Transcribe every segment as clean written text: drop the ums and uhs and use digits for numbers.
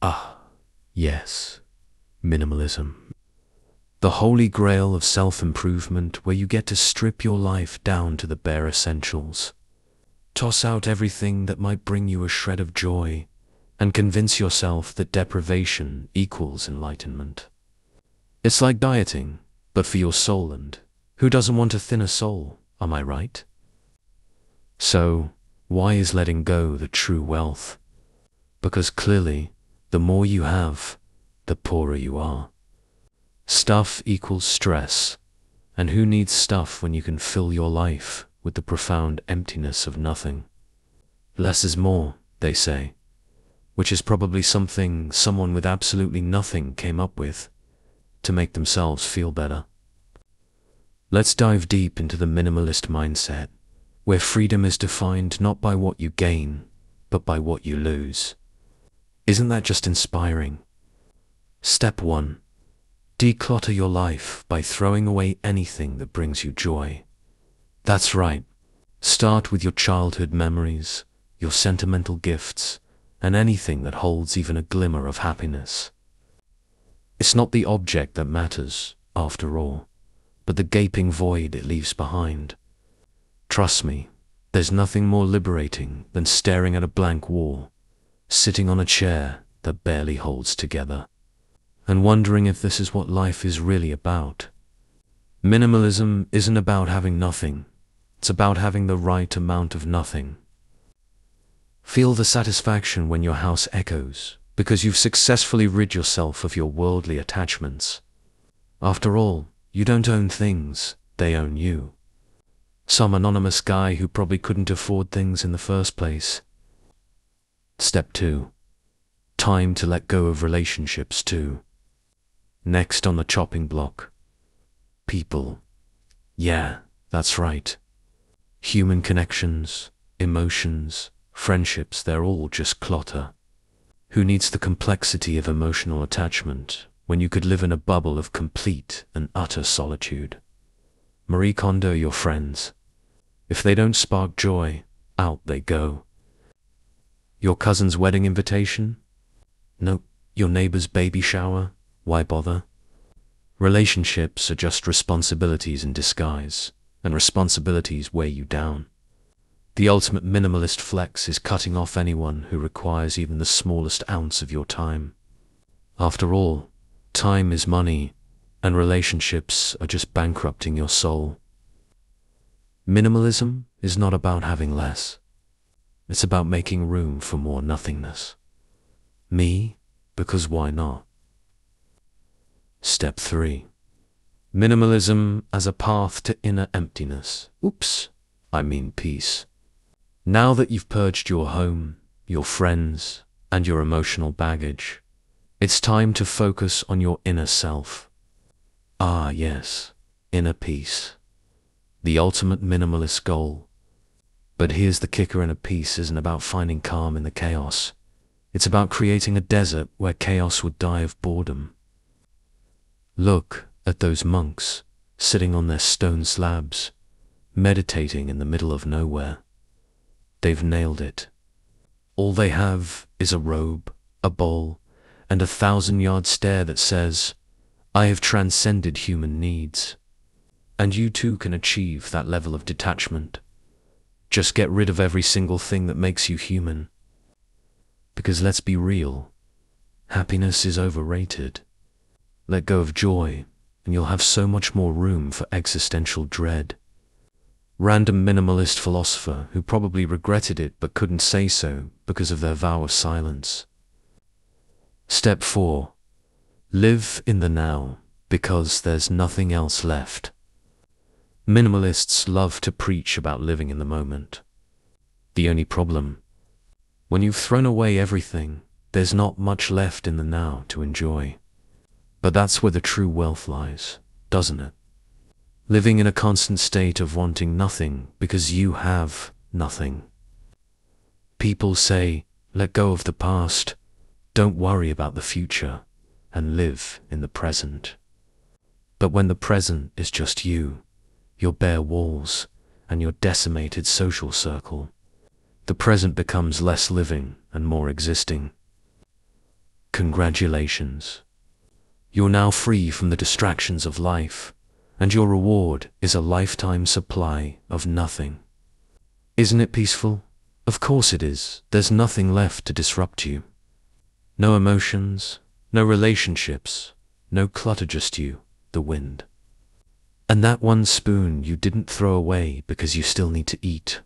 Ah, yes, minimalism. The holy grail of self-improvement where you get to strip your life down to the bare essentials. Toss out everything that might bring you a shred of joy and convince yourself that deprivation equals enlightenment. It's like dieting, but for your soul, and who doesn't want a thinner soul, am I right? So, why is letting go the true wealth? Because clearly, the more you have, the poorer you are. Stuff equals stress, and who needs stuff when you can fill your life with the profound emptiness of nothing? Less is more, they say, which is probably something someone with absolutely nothing came up with to make themselves feel better. Let's dive deep into the minimalist mindset, where freedom is defined not by what you gain, but by what you lose. Isn't that just inspiring? Step 1. Declutter your life by throwing away anything that brings you joy. That's right. Start with your childhood memories, your sentimental gifts, and anything that holds even a glimmer of happiness. It's not the object that matters, after all, but the gaping void it leaves behind. Trust me, there's nothing more liberating than staring at a blank wall, sitting on a chair that barely holds together, and wondering if this is what life is really about. Minimalism isn't about having nothing, it's about having the right amount of nothing. Feel the satisfaction when your house echoes, because you've successfully rid yourself of your worldly attachments. After all, you don't own things, they own you. Some anonymous guy who probably couldn't afford things in the first place. Step 2. Time to let go of relationships too. Next on the chopping block. People. Yeah, that's right. Human connections, emotions, friendships, they're all just clutter. Who needs the complexity of emotional attachment when you could live in a bubble of complete and utter solitude? Marie Kondo your friends. If they don't spark joy, out they go. Your cousin's wedding invitation? Nope. Your neighbor's baby shower? Why bother? Relationships are just responsibilities in disguise, and responsibilities weigh you down. The ultimate minimalist flex is cutting off anyone who requires even the smallest ounce of your time. After all, time is money, and relationships are just bankrupting your soul. Minimalism is not about having less. It's about making room for more nothingness. Me, because why not? Step 3. Minimalism as a path to inner emptiness. Oops, I mean peace. Now that you've purged your home, your friends, and your emotional baggage, it's time to focus on your inner self. Ah, yes, inner peace. The ultimate minimalist goal. But here's the kicker: inner peace isn't about finding calm in the chaos. It's about creating a desert where chaos would die of boredom. Look at those monks sitting on their stone slabs, meditating in the middle of nowhere. They've nailed it. All they have is a robe, a bowl, and a 1,000-yard stare that says, "I have transcended human needs." And you too can achieve that level of detachment. Just get rid of every single thing that makes you human. Because let's be real, happiness is overrated. Let go of joy, and you'll have so much more room for existential dread. Random minimalist philosopher who probably regretted it but couldn't say so because of their vow of silence. Step 4. Live in the now, because there's nothing else left. Minimalists love to preach about living in the moment. The only problem, when you've thrown away everything, there's not much left in the now to enjoy. But that's where the true wealth lies, doesn't it? Living in a constant state of wanting nothing because you have nothing. People say, let go of the past, don't worry about the future, and live in the present. But when the present is just you, your bare walls, and your decimated social circle, the present becomes less living and more existing. Congratulations. You're now free from the distractions of life, and your reward is a lifetime supply of nothing. Isn't it peaceful? Of course it is. There's nothing left to disrupt you. No emotions, no relationships, no clutter, just you, the wind. And that one spoon you didn't throw away because you still need to eat.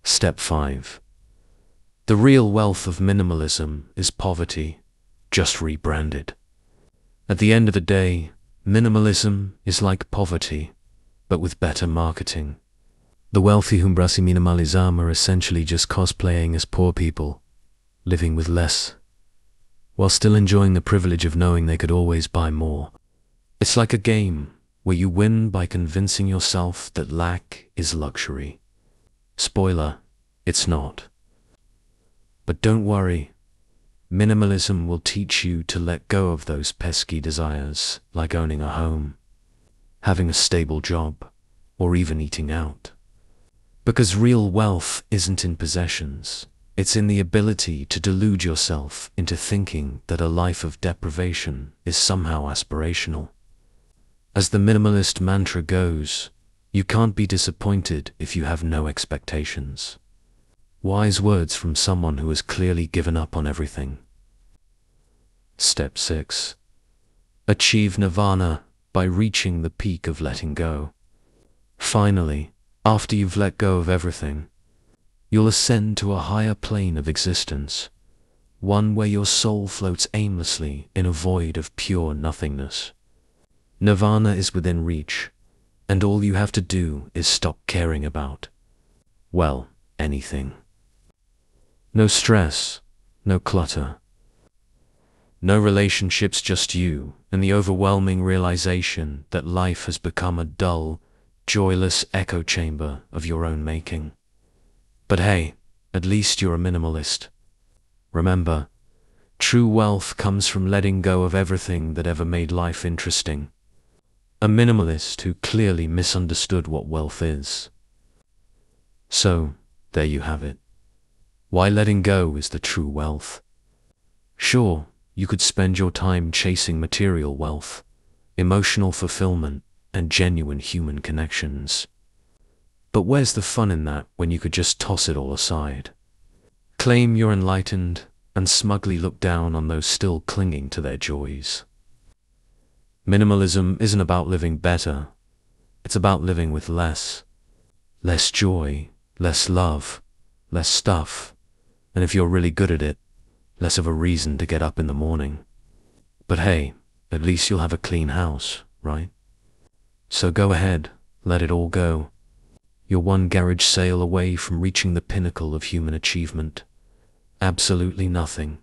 Step 5. The real wealth of minimalism is poverty, just rebranded. At the end of the day, minimalism is like poverty, but with better marketing. The wealthy who embrace minimalism are essentially just cosplaying as poor people, living with less, while still enjoying the privilege of knowing they could always buy more. It's like a game where you win by convincing yourself that lack is luxury. Spoiler, it's not. But don't worry, minimalism will teach you to let go of those pesky desires, like owning a home, having a stable job, or even eating out. Because real wealth isn't in possessions, it's in the ability to delude yourself into thinking that a life of deprivation is somehow aspirational. As the minimalist mantra goes, you can't be disappointed if you have no expectations. Wise words from someone who has clearly given up on everything. Step 6. Achieve Nirvana by reaching the peak of letting go. Finally, after you've let go of everything, you'll ascend to a higher plane of existence, one where your soul floats aimlessly in a void of pure nothingness. Nirvana is within reach, and all you have to do is stop caring about, well, anything. No stress, no clutter, no relationships, just you and the overwhelming realization that life has become a dull, joyless echo chamber of your own making. But hey, at least you're a minimalist. Remember, true wealth comes from letting go of everything that ever made life interesting. A minimalist who clearly misunderstood what wealth is. So, there you have it. Why letting go is the true wealth. Sure, you could spend your time chasing material wealth, emotional fulfillment, and genuine human connections. But where's the fun in that when you could just toss it all aside? Claim you're enlightened and smugly look down on those still clinging to their joys. Minimalism isn't about living better. It's about living with less. Less joy, less love, less stuff. And if you're really good at it, less of a reason to get up in the morning. But hey, at least you'll have a clean house, right? So go ahead, let it all go. You're one garage sale away from reaching the pinnacle of human achievement. Absolutely nothing.